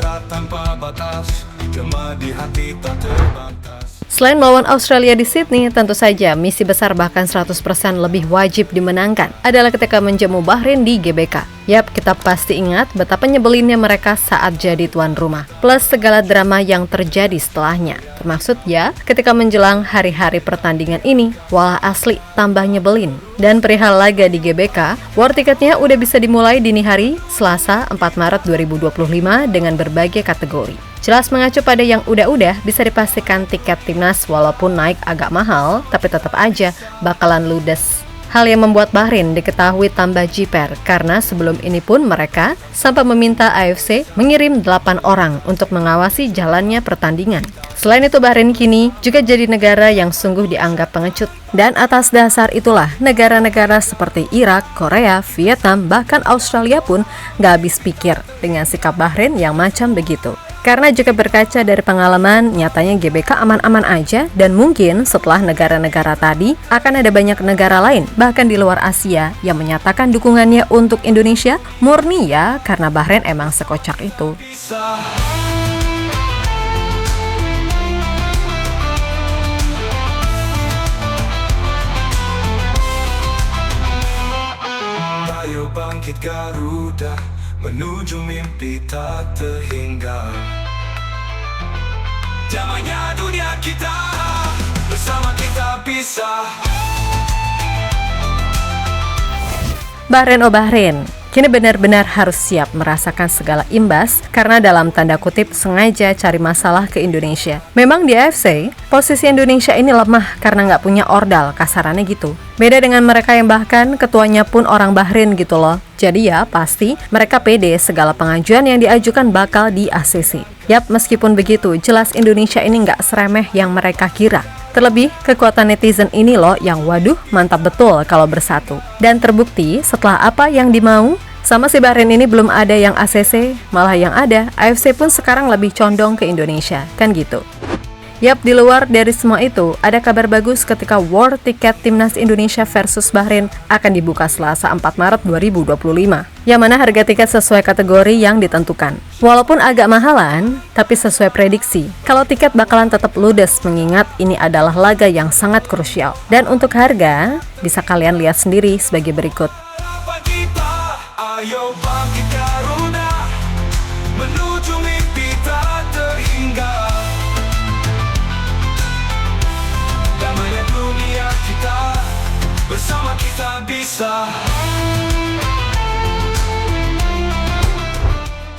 berat tanpa batas, gema di hati tak terbatas. Selain melawan Australia di Sydney, tentu saja misi besar bahkan 100% lebih wajib dimenangkan adalah ketika menjamu Bahrain di GBK. Yap, kita pasti ingat betapa nyebelinnya mereka saat jadi tuan rumah, plus segala drama yang terjadi setelahnya. Termaksud ya, ketika menjelang hari-hari pertandingan ini, walah asli tambah nyebelin. Dan perihal laga di GBK, war tiketnya udah bisa dimulai dini hari, Selasa 4 Maret 2025 dengan berbagai kategori. Jelas mengacu pada yang udah-udah, bisa dipastikan tiket timnas walaupun naik agak mahal, tapi tetap aja bakalan ludes. Hal yang membuat Bahrain diketahui tambah jiper, karena sebelum ini pun mereka sampai meminta AFC mengirim 8 orang untuk mengawasi jalannya pertandingan. Selain itu, Bahrain kini juga jadi negara yang sungguh dianggap pengecut. Dan atas dasar itulah, negara-negara seperti Irak, Korea, Vietnam, bahkan Australia pun gak habis pikir dengan sikap Bahrain yang macam begitu. Karena juga berkaca dari pengalaman, nyatanya GBK aman-aman aja, dan mungkin setelah negara-negara tadi, akan ada banyak negara lain, bahkan di luar Asia, yang menyatakan dukungannya untuk Indonesia murni ya, karena Bahrain emang sekocak itu. Ayo bangkit Garuda, menuju mimpi tak terhingga. Damainya dunia kita, bersama kita bisa. Bahrain, oh Bahrain, kini benar-benar harus siap merasakan segala imbas karena dalam tanda kutip sengaja cari masalah ke Indonesia. Memang di AFC, posisi Indonesia ini lemah karena nggak punya ordal, kasarannya gitu. Beda dengan mereka yang bahkan ketuanya pun orang Bahrain gitu loh. Jadi ya pasti mereka pede segala pengajuan yang diajukan bakal di ACC. Yap, meskipun begitu, jelas Indonesia ini nggak seremeh yang mereka kira. Terlebih, kekuatan netizen ini loh yang waduh mantap betul kalau bersatu. Dan terbukti setelah apa yang dimau, sama si Bahrain ini belum ada yang ACC, malah yang ada, AFC pun sekarang lebih condong ke Indonesia, kan gitu. Yap, di luar dari semua itu, ada kabar bagus ketika war tiket Timnas Indonesia versus Bahrain akan dibuka Selasa 4 Maret 2025. Yang mana harga tiket sesuai kategori yang ditentukan. Walaupun agak mahalan, tapi sesuai prediksi, kalau tiket bakalan tetap ludes mengingat ini adalah laga yang sangat krusial. Dan untuk harga, bisa kalian lihat sendiri sebagai berikut. Ayo bangkit Garuda, menuju mimpi tak terhingga. Damainya dunia kita, bersama kita bisa.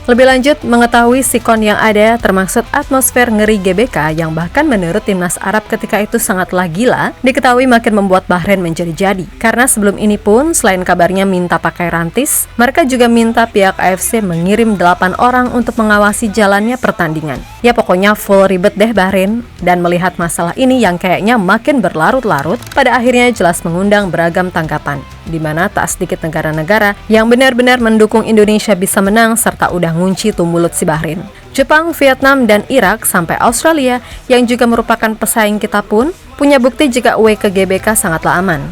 Lebih lanjut, mengetahui sikon yang ada termaksud atmosfer ngeri GBK yang bahkan menurut timnas Arab ketika itu sangatlah gila, diketahui makin membuat Bahrain menjadi-jadi. Karena sebelum ini pun, selain kabarnya minta pakai rantis, mereka juga minta pihak AFC mengirim 8 orang untuk mengawasi jalannya pertandingan. Ya pokoknya full ribet deh Bahrain, dan melihat masalah ini yang kayaknya makin berlarut-larut, pada akhirnya jelas mengundang beragam tanggapan. Di mana tak sedikit negara-negara yang benar-benar mendukung Indonesia bisa menang serta udah ngunci tuh mulut si Bahrain. Jepang, Vietnam, dan Irak sampai Australia yang juga merupakan pesaing kita pun punya bukti jika away ke GBK sangatlah aman.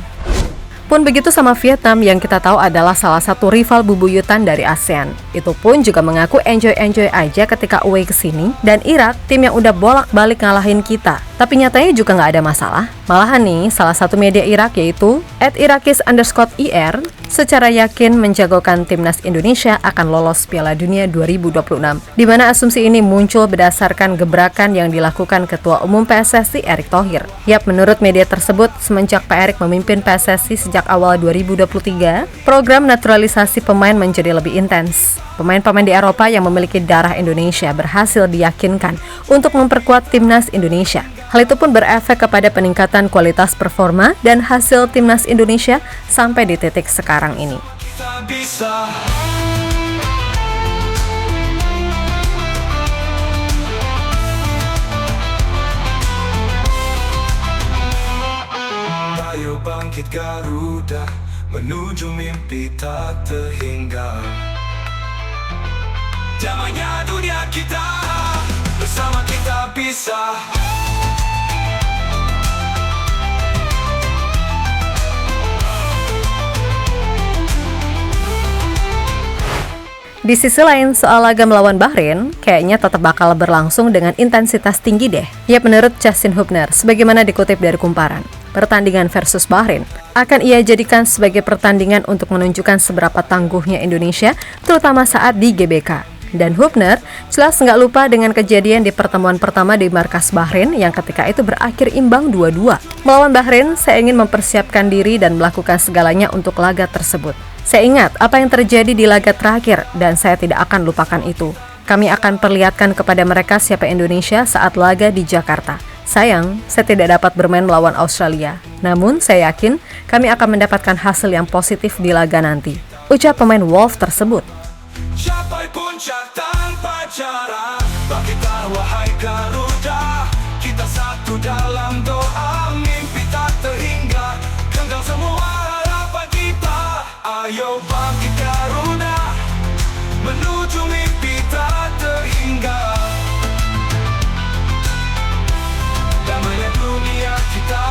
Pun begitu sama Vietnam yang kita tahu adalah salah satu rival bubuyutan dari ASEAN. Itu pun juga mengaku enjoy-enjoy aja ketika away ke sini. Dan Irak, tim yang udah bolak-balik ngalahin kita. Tapi nyatanya juga nggak ada masalah. Malahan nih, salah satu media Irak yaitu @irakis_ir secara yakin menjagokan timnas Indonesia akan lolos Piala Dunia 2026. Di mana asumsi ini muncul berdasarkan gebrakan yang dilakukan Ketua Umum PSSI Erick Thohir. Yap, menurut media tersebut, semenjak Pak Erick memimpin PSSI sejak awal 2023, program naturalisasi pemain menjadi lebih intens. Pemain-pemain di Eropa yang memiliki darah Indonesia berhasil diyakinkan untuk memperkuat timnas Indonesia. Hal itu pun berefek kepada peningkatan kualitas performa dan hasil timnas Indonesia sampai di titik sekarang ini. Kita bisa. Ayo bangkit Garuda, menuju mimpi tak terhingga. Damainya dunia kita, bersama kita bisa. Di sisi lain, soal laga melawan Bahrain, kayaknya tetap bakal berlangsung dengan intensitas tinggi deh. Ya, menurut Justin Hubner, sebagaimana dikutip dari Kumparan, pertandingan versus Bahrain akan ia jadikan sebagai pertandingan untuk menunjukkan seberapa tangguhnya Indonesia, terutama saat di GBK. Dan Hubner jelas nggak lupa dengan kejadian di pertemuan pertama di markas Bahrain yang ketika itu berakhir imbang 2-2. Melawan Bahrain, saya ingin mempersiapkan diri dan melakukan segalanya untuk laga tersebut. Saya ingat apa yang terjadi di laga terakhir dan saya tidak akan lupakan itu. Kami akan perlihatkan kepada mereka siapa Indonesia saat laga di Jakarta. Sayang, saya tidak dapat bermain melawan Australia. Namun, saya yakin kami akan mendapatkan hasil yang positif di laga nanti. Ucap pemain Wolf tersebut. Capai puncak tanpa cara, bangkitlah wahai Garuda. Kita satu dalam doa, mimpi tak terhingga, genggam semua harapan kita. Ayo bangkit Garuda, menuju mimpi tak terhingga. Damainya dunia kita,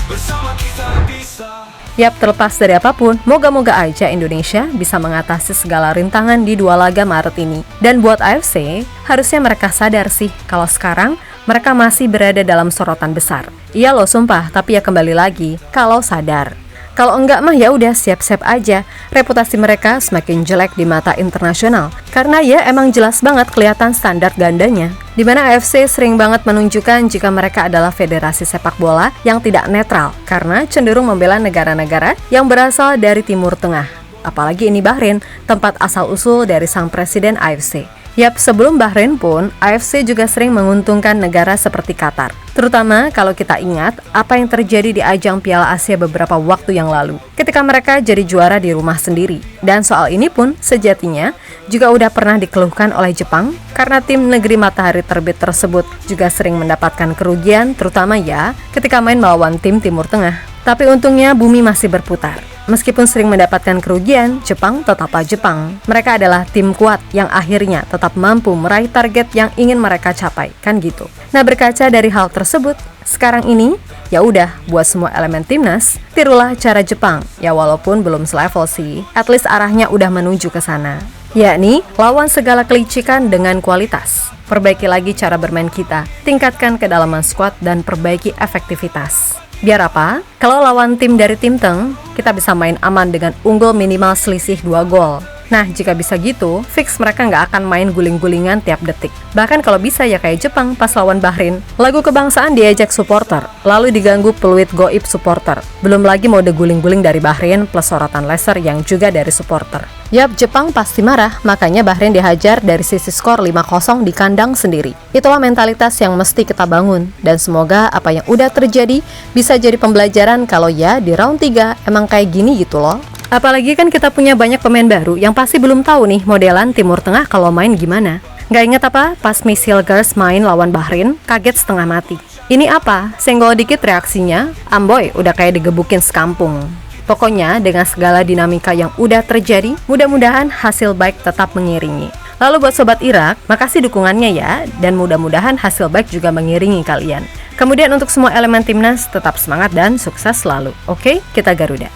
bersama kita bisa. Yap, terlepas dari apapun, moga-moga aja Indonesia bisa mengatasi segala rintangan di 2 laga Maret ini. Dan buat AFC, harusnya mereka sadar sih kalau sekarang mereka masih berada dalam sorotan besar. Iya loh sumpah, tapi ya kembali lagi, kalau sadar. Kalau enggak mah ya udah siap-siap aja. Reputasi mereka semakin jelek di mata internasional. Karena ya emang jelas banget kelihatan standar gandanya. Di mana AFC sering banget menunjukkan jika mereka adalah federasi sepak bola yang tidak netral karena cenderung membela negara-negara yang berasal dari Timur Tengah. Apalagi ini Bahrain, tempat asal-usul dari sang presiden AFC. Yap, sebelum Bahrain pun, AFC juga sering menguntungkan negara seperti Qatar. Terutama kalau kita ingat apa yang terjadi di ajang Piala Asia beberapa waktu yang lalu, ketika mereka jadi juara di rumah sendiri. Dan soal ini pun sejatinya juga udah pernah dikeluhkan oleh Jepang, karena tim negeri matahari terbit tersebut juga sering mendapatkan kerugian, terutama ya ketika main melawan tim Timur Tengah. Tapi untungnya bumi masih berputar. Meskipun sering mendapatkan kerugian, Jepang tetaplah Jepang. Mereka adalah tim kuat yang akhirnya tetap mampu meraih target yang ingin mereka capai, kan gitu. Nah, berkaca dari hal tersebut, sekarang ini ya udah buat semua elemen timnas, tirulah cara Jepang. Ya walaupun belum selevel sih, at least arahnya udah menuju ke sana. Yakni lawan segala kelicikan dengan kualitas. Perbaiki lagi cara bermain kita, tingkatkan kedalaman skuad dan perbaiki efektivitas. Biar apa? Kalau lawan tim dari Tim Teng, kita bisa main aman dengan unggul minimal selisih 2 gol. Nah, jika bisa gitu, fix mereka nggak akan main guling-gulingan tiap detik. Bahkan kalau bisa ya kayak Jepang pas lawan Bahrain. Lagu kebangsaan diajak supporter, lalu diganggu peluit goib supporter. Belum lagi mode guling-guling dari Bahrain plus sorotan laser yang juga dari supporter. Yap, Jepang pasti marah, makanya Bahrain dihajar dari sisi skor 5-0 di kandang sendiri. Itulah mentalitas yang mesti kita bangun. Dan semoga apa yang udah terjadi bisa jadi pembelajaran kalau ya di round 3 emang kayak gini gitu loh. Apalagi kan kita punya banyak pemain baru yang pasti belum tahu nih modelan Timur Tengah kalau main gimana. Nggak inget apa? Pas Misil Girls main lawan Bahrain, kaget setengah mati. Ini apa? Senggol dikit reaksinya, amboy udah kayak digebukin sekampung. Pokoknya dengan segala dinamika yang udah terjadi, mudah-mudahan hasil baik tetap mengiringi. Lalu buat Sobat Irak, makasih dukungannya ya, dan mudah-mudahan hasil baik juga mengiringi kalian. Kemudian untuk semua elemen timnas, tetap semangat dan sukses selalu. Oke, kita Garuda.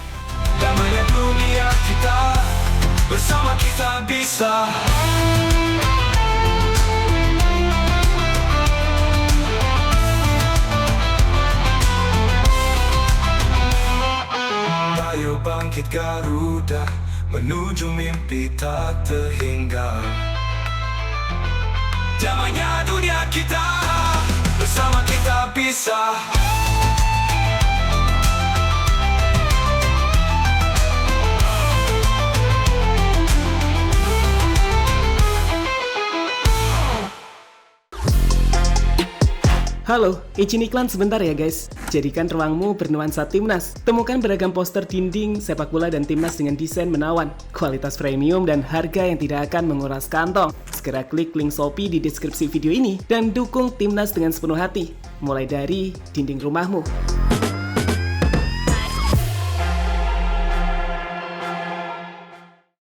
Damainya dunia kita, bersama kita bisa. Ayo bangkit Garuda, menuju mimpi tak terhingga. Damainya dunia kita, bersama kita bisa. Halo, izin iklan sebentar ya guys. Jadikan ruangmu bernuansa timnas. Temukan beragam poster dinding, sepak bola dan timnas dengan desain menawan, kualitas premium dan harga yang tidak akan menguras kantong. Segera klik link Shopee di deskripsi video ini dan dukung timnas dengan sepenuh hati. Mulai dari dinding rumahmu.